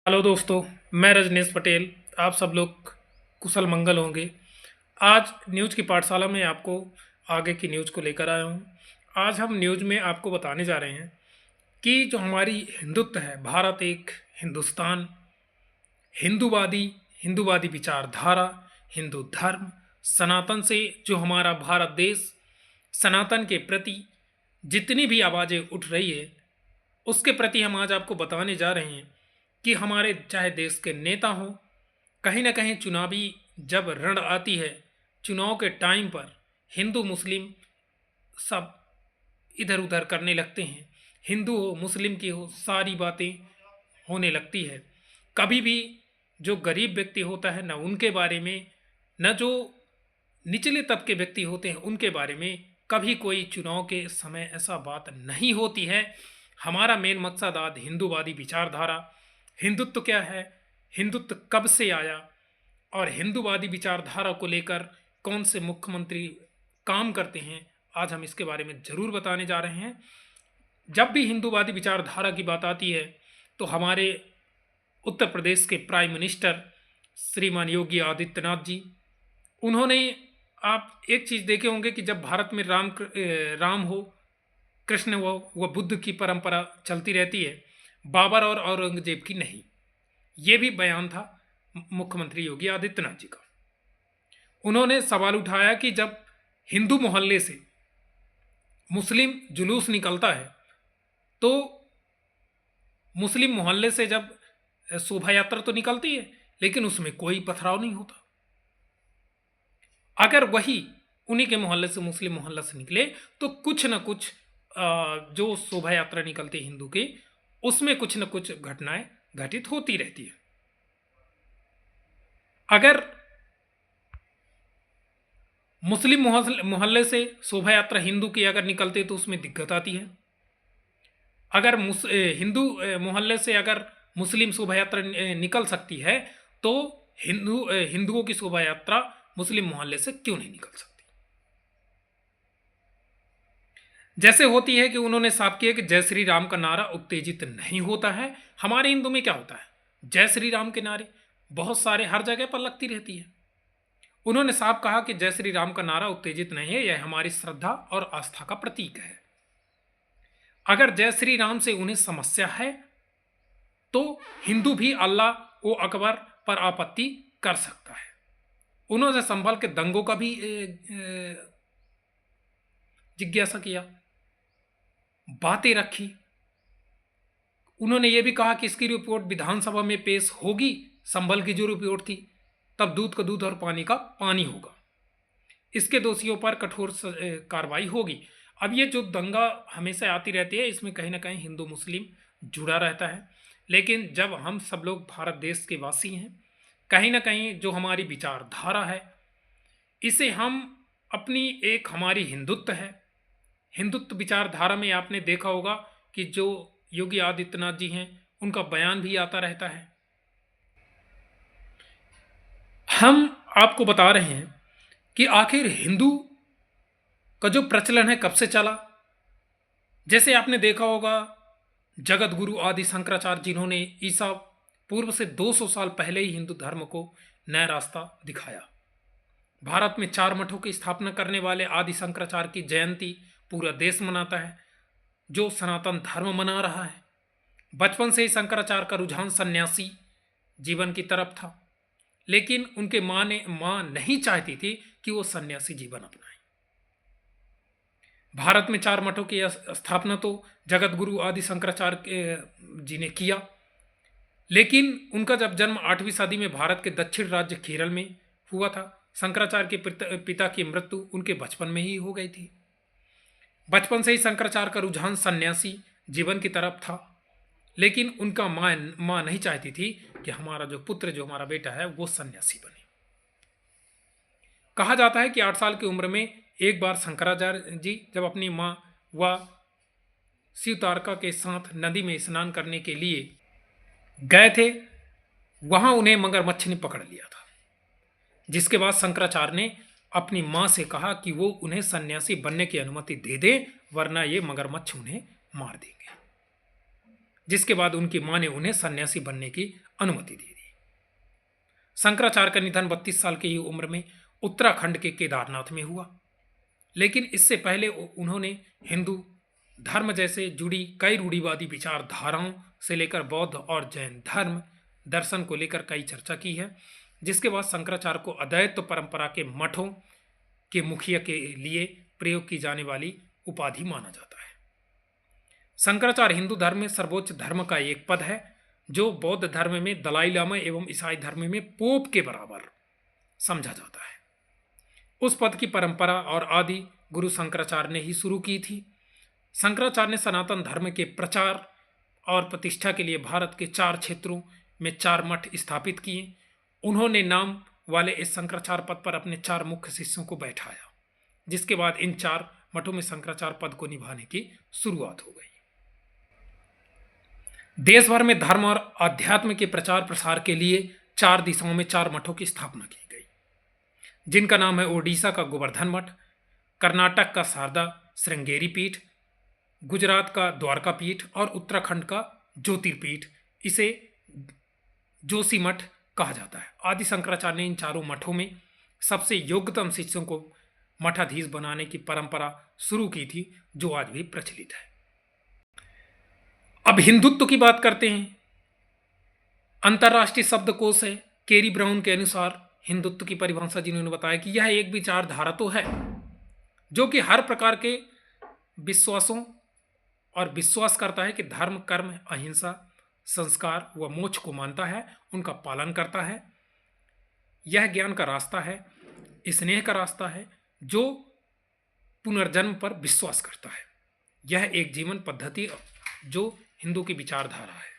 Hello दोस्तों, मैं रजनीश पटेल। आप सब लोग कुशल मंगल होंगे। आज न्यूज़ की पाठशाला में आपको आगे की न्यूज़ को लेकर आया हूँ। आज हम न्यूज़ में आपको बताने जा रहे हैं कि जो हमारी हिंदुत्व है, भारत एक हिंदुस्तान, हिंदूवादी हिंदूवादी विचारधारा, हिंदू धर्म, सनातन से जो हमारा भारत देश सनातन के प्रति जितनी भी आवाज़ें उठ रही है, उसके प्रति हम आज आपको बताने जा रहे हैं कि हमारे चाहे देश के नेता हों, कहीं ना कहीं चुनावी जब रण आती है, चुनाव के टाइम पर हिंदू मुस्लिम सब इधर उधर करने लगते हैं। हिंदू हो मुस्लिम की हो, सारी बातें होने लगती है। कभी भी जो गरीब व्यक्ति होता है, न उनके बारे में, न जो निचले तबके व्यक्ति होते हैं उनके बारे में कभी कोई चुनाव के समय ऐसा बात नहीं होती है। हमारा मेन मकसद आज हिंदूवादी विचारधारा, हिंदुत्व क्या है, हिंदुत्व कब से आया और हिंदूवादी विचारधारा को लेकर कौन से मुख्यमंत्री काम करते हैं, आज हम इसके बारे में ज़रूर बताने जा रहे हैं। जब भी हिंदूवादी विचारधारा की बात आती है तो हमारे उत्तर प्रदेश के प्राइम मिनिस्टर श्रीमान योगी आदित्यनाथ जी, उन्होंने, आप एक चीज़ देखे होंगे कि जब भारत में राम हो, कृष्ण हो, वह बुद्ध की परंपरा चलती रहती है, बाबर और औरंगजेब की नहीं। ये भी बयान था मुख्यमंत्री योगी आदित्यनाथ जी का। उन्होंने सवाल उठाया कि जब हिंदू मोहल्ले से मुस्लिम जुलूस निकलता है तो मुस्लिम मोहल्ले से जब शोभा यात्रा तो निकलती है, लेकिन उसमें कोई पथराव नहीं होता। अगर वही उन्हीं के मोहल्ले से मुस्लिम मोहल्ला से निकले तो कुछ न कुछ जो शोभा यात्रा निकलती है हिंदू की, उसमें कुछ न कुछ घटनाएं घटित होती रहती है। अगर मुस्लिम मोहल्ले से शोभा यात्रा हिंदू की अगर निकलती है तो उसमें दिक्कत आती है। अगर हिंदू मोहल्ले से अगर मुस्लिम शोभा यात्रा निकल सकती है तो हिंदुओं की शोभा यात्रा मुस्लिम मोहल्ले से क्यों नहीं निकल सकती। जैसे होती है कि उन्होंने साफ किया कि जय श्री राम का नारा उत्तेजित नहीं होता है। हमारे हिंदू में क्या होता है, जय श्री राम के नारे बहुत सारे हर जगह पर लगती रहती है। उन्होंने साफ कहा कि जय श्री राम का नारा उत्तेजित नहीं है, यह हमारी श्रद्धा और आस्था का प्रतीक है। अगर जय श्री राम से उन्हें समस्या है तो हिंदू भी अल्लाह ओ अकबर पर आपत्ति कर सकता है। उन्होंने संभल के दंगों का भी जिज्ञासा किया, बातें रखी। उन्होंने ये भी कहा कि इसकी रिपोर्ट विधानसभा में पेश होगी, संभल की जो रिपोर्ट थी, तब दूध का दूध और पानी का पानी होगा, इसके दोषियों पर कठोर कार्रवाई होगी। अब ये जो दंगा हमेशा आती रहती है, इसमें कहीं ना कहीं हिंदू मुस्लिम जुड़ा रहता है। लेकिन जब हम सब लोग भारत देश के वासी हैं, कहीं ना कहीं जो हमारी विचारधारा है, इसे हम अपनी एक हमारी हिंदुत्व है, हिंदुत्व विचारधारा में आपने देखा होगा कि जो योगी आदित्यनाथ जी हैं उनका बयान भी आता रहता है। हम आपको बता रहे हैं कि आखिर हिंदू का जो प्रचलन है कब से चला। जैसे आपने देखा होगा जगत गुरु आदि शंकराचार्य, जिन्होंने ईसा पूर्व से 200 साल पहले ही हिंदू धर्म को नया रास्ता दिखाया। भारत में 4 मठों की स्थापना करने वाले आदि शंकराचार्य की जयंती पूरा देश मनाता है, जो सनातन धर्म मना रहा है। बचपन से ही शंकराचार्य का रुझान सन्यासी जीवन की तरफ था, लेकिन उनके माँ नहीं चाहती थी कि वो सन्यासी जीवन अपनाएं। भारत में 4 मठों की स्थापना तो जगत गुरु आदि शंकराचार्य जी ने किया, लेकिन उनका जब जन्म 8वीं सदी में भारत के दक्षिण राज्य केरल में हुआ था। शंकराचार्य के पिता की मृत्यु उनके बचपन में ही हो गई थी। बचपन से ही शंकराचार्य का रुझान सन्यासी जीवन की तरफ था, लेकिन उनका माँ नहीं चाहती थी कि हमारा जो पुत्र, जो हमारा बेटा है, वो सन्यासी बने। कहा जाता है कि 8 साल की उम्र में एक बार शंकराचार्य जी जब अपनी माँ व शिव तारका के साथ नदी में स्नान करने के लिए गए थे, वहां उन्हें मगरमच्छ ने पकड़ लिया था, जिसके बाद शंकराचार्य ने अपनी माँ से कहा कि वो उन्हें सन्यासी बनने की अनुमति दे दे, वरना ये मगरमच्छ उन्हें मार देंगे। जिसके बाद उनकी मां ने उन्हें सन्यासी बनने की अनुमति दे दी। शंकराचार्य का निधन 32 साल की ही उम्र में उत्तराखंड के केदारनाथ में हुआ, लेकिन इससे पहले उन्होंने हिंदू धर्म जैसे जुड़ी कई रूढ़िवादी विचारधाराओं से लेकर बौद्ध और जैन धर्म दर्शन को लेकर कई चर्चा की है, जिसके बाद शंकराचार्य को अद्वैत परंपरा के मठों के मुखिया के लिए प्रयोग की जाने वाली उपाधि माना जाता है। शंकराचार्य हिंदू धर्म में सर्वोच्च धर्म का एक पद है, जो बौद्ध धर्म में दलाई लामा एवं ईसाई धर्म में पोप के बराबर समझा जाता है। उस पद की परंपरा और आदि गुरु शंकराचार्य ने ही शुरू की थी। शंकराचार्य ने सनातन धर्म के प्रचार और प्रतिष्ठा के लिए भारत के 4 क्षेत्रों में 4 मठ स्थापित किए। उन्होंने नाम वाले इस शंकराचार्य पद पर अपने 4 मुख्य शिष्यों को बैठाया, जिसके बाद इन 4 मठों में शंकराचार्य पद को निभाने की शुरुआत हो गई। देश भर में धर्म और अध्यात्म के प्रचार प्रसार के लिए 4 दिशाओं में 4 मठों की स्थापना की गई, जिनका नाम है ओडिशा का गोवर्धन मठ, कर्नाटक का शारदा श्रृंगेरी पीठ, गुजरात का द्वारका पीठ और उत्तराखंड का ज्योतिर्पीठ। इसे जोशी मठ कहा जाता है। आदि शंकराचार्य ने इन 4 मठों में सबसे योग्यतम शिष्यों को मठाधीश बनाने की परंपरा शुरू की थी, जो आज भी प्रचलित है। अब हिंदुत्व की बात करते हैं। अंतर्राष्ट्रीय शब्दकोश है केरी ब्राउन के अनुसार हिंदुत्व की परिभाषा जिन्होंने बताया कि यह एक विचारधारा तो है जो कि हर प्रकार के विश्वासों और विश्वास करता है कि धर्म, कर्म, अहिंसा, संस्कार व मोक्ष को मानता है, उनका पालन करता है। यह ज्ञान का रास्ता है, स्नेह का रास्ता है, जो पुनर्जन्म पर विश्वास करता है। यह एक जीवन पद्धति जो हिंदू की विचारधारा है।